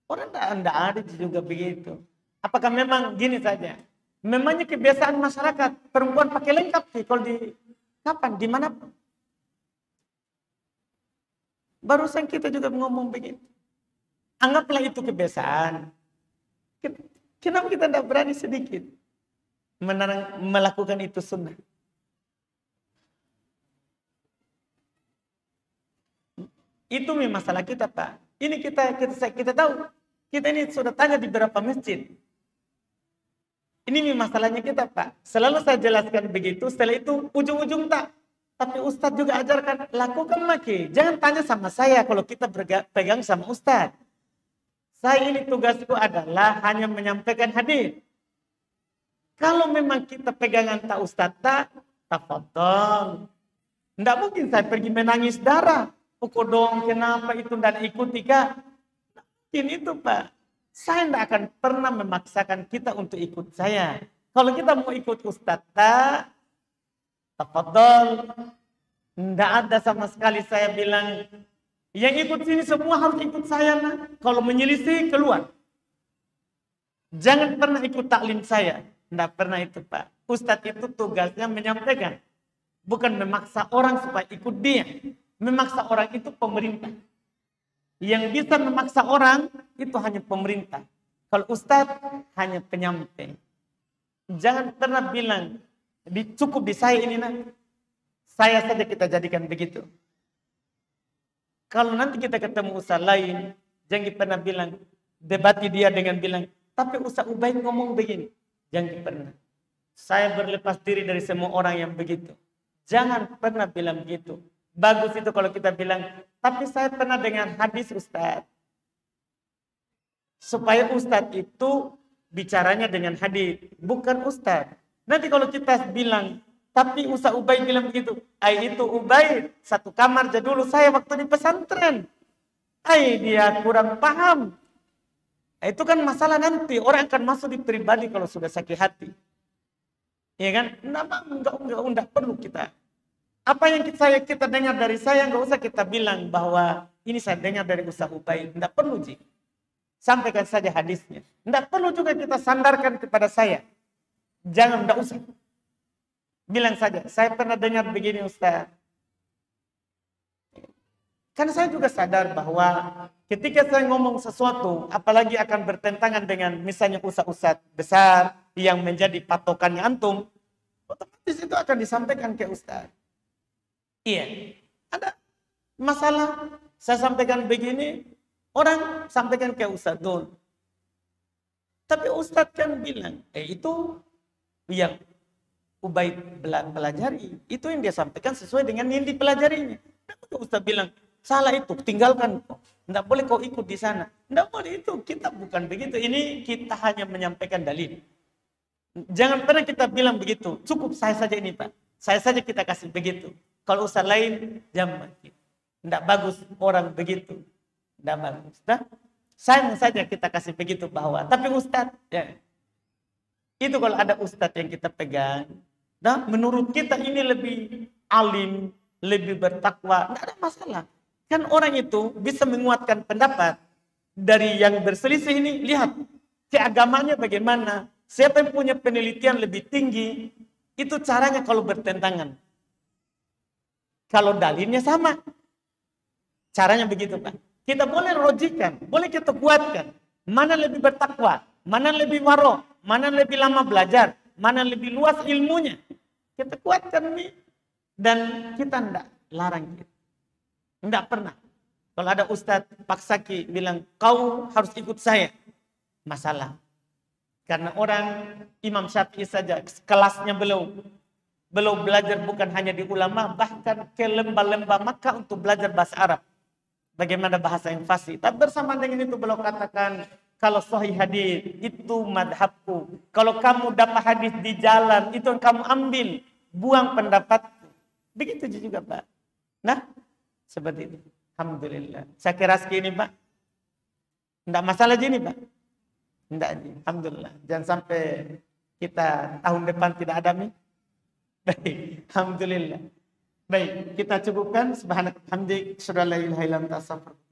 Orang tidak ada juga begitu. Apakah memang gini saja? Memangnya kebiasaan masyarakat perempuan pakai lengkap sih kalau di kapan, di mana? Barusan kita juga ngomong begitu. Anggaplah itu kebiasaan. Kenapa kita tidak berani sedikit melakukan itu sunnah? Itu masalah kita, Pak. Ini kita tahu. Kita ini sudah tanya di beberapa masjid. Ini masalahnya kita, Pak. Selalu saya jelaskan begitu. Setelah itu ujung-ujung tak. Tapi Ustadz juga ajarkan, lakukan lagi. Jangan tanya sama saya kalau kita pegang sama Ustadz. Saya ini tugasku adalah hanya menyampaikan hadis. Kalau memang kita pegangan tak Ustadz tak, tafadhol. Tidak mungkin saya pergi menangis darah. Pokok dong, kenapa itu tidak ikuti kah? Mungkin itu, Pak. Saya tidak akan pernah memaksakan kita untuk ikut saya. Kalau kita mau ikut Ustadz tak, tafadhol. Tidak ada sama sekali saya bilang, yang ikut sini semua harus ikut saya. Nah. Kalau menyelisih, keluar. Jangan pernah ikut taklim saya. Tidak pernah itu, Pak. Ustadz itu tugasnya menyampaikan. Bukan memaksa orang supaya ikut dia. Memaksa orang itu pemerintah. Yang bisa memaksa orang itu hanya pemerintah. Kalau Ustadz hanya penyampai. Jangan pernah bilang, cukup di saya ini. Nah. Saya saja kita jadikan begitu. Kalau nanti kita ketemu ustaz lain, jangan pernah bilang, debati dia dengan bilang, tapi Ustaz Ubaid ngomong begini. Jangan pernah. Saya berlepas diri dari semua orang yang begitu. Jangan pernah bilang begitu. Bagus itu kalau kita bilang, tapi saya pernah dengan hadis Ustaz. Supaya Ustaz itu bicaranya dengan hadis, bukan Ustaz. Nanti kalau kita bilang, tapi Ustaz Ubaid bilang begitu. Itu Ubaid, satu kamar aja dulu saya waktu di pesantren. Dia kurang paham. Itu kan masalah nanti. Orang akan masuk di pribadi kalau sudah sakit hati. Ya kan? Enggak perlu kita. Apa yang kita dengar dari saya, enggak usah kita bilang bahwa ini saya dengar dari Ustaz Ubaid. Enggak perlu, Ji. Sampaikan saja hadisnya. Enggak perlu juga kita sandarkan kepada saya. Jangan, enggak usah. Bilang saja, saya pernah dengar begini Ustaz. Karena saya juga sadar bahwa ketika saya ngomong sesuatu, apalagi akan bertentangan dengan misalnya ustaz-ustaz besar yang menjadi patokannya antum, otomatis itu akan disampaikan ke Ustaz. Iya, ada masalah, saya sampaikan begini, orang sampaikan ke Ustaz dulu. Tapi Ustaz kan bilang, itu yang Ubaid pelajari, itu yang dia sampaikan sesuai dengan yang dipelajarinya. Maka Ustaz bilang, salah itu, tinggalkan. Tidak boleh kau ikut di sana. Tidak boleh itu, kita bukan begitu. Ini kita hanya menyampaikan dalil. Jangan pernah kita bilang begitu. Cukup saya saja ini Pak. Saya saja kita kasih begitu. Kalau Ustaz lain, jangan. Tidak bagus orang begitu. Tidak bagus. Nah, sayang saja kita kasih begitu bahwa. Tapi Ustaz, ya, itu kalau ada Ustaz yang kita pegang. Nah, menurut kita ini lebih alim, lebih bertakwa, tidak ada masalah. Kan orang itu bisa menguatkan pendapat dari yang berselisih ini. Lihat keagamanya bagaimana, siapa yang punya penelitian lebih tinggi, itu caranya kalau bertentangan. Kalau dalilnya sama, caranya begitu Pak. Kita boleh logikan, boleh kita kuatkan. Mana lebih bertakwa, mana lebih waro, mana lebih lama belajar, mana lebih luas ilmunya. Kita kuatkan ini. Dan kita tidak larang kita. Tidak pernah. Kalau ada Ustadz Paksaki bilang, kau harus ikut saya. Masalah. Karena orang Imam Syafi'i saja, kelasnya belum belajar bukan hanya di ulama, bahkan ke lembah-lembah Makkah untuk belajar bahasa Arab. Bagaimana bahasa yang fasih. Tapi bersama dengan itu beliau katakan, kalau sahih hadis itu madhabku. Kalau kamu dapat hadis di jalan, itu yang kamu ambil. Buang pendapatku. Begitu juga Pak. Nah, seperti itu. Alhamdulillah. Saya kira segini Pak. Tidak masalah gini Pak. Tidak. Alhamdulillah. Jangan sampai kita tahun depan tidak ada nih. Baik. Alhamdulillah. Baik. Kita cukupkan. Subhanallah. Hamdik. Surah la ilaha illa anta astaghfiruka.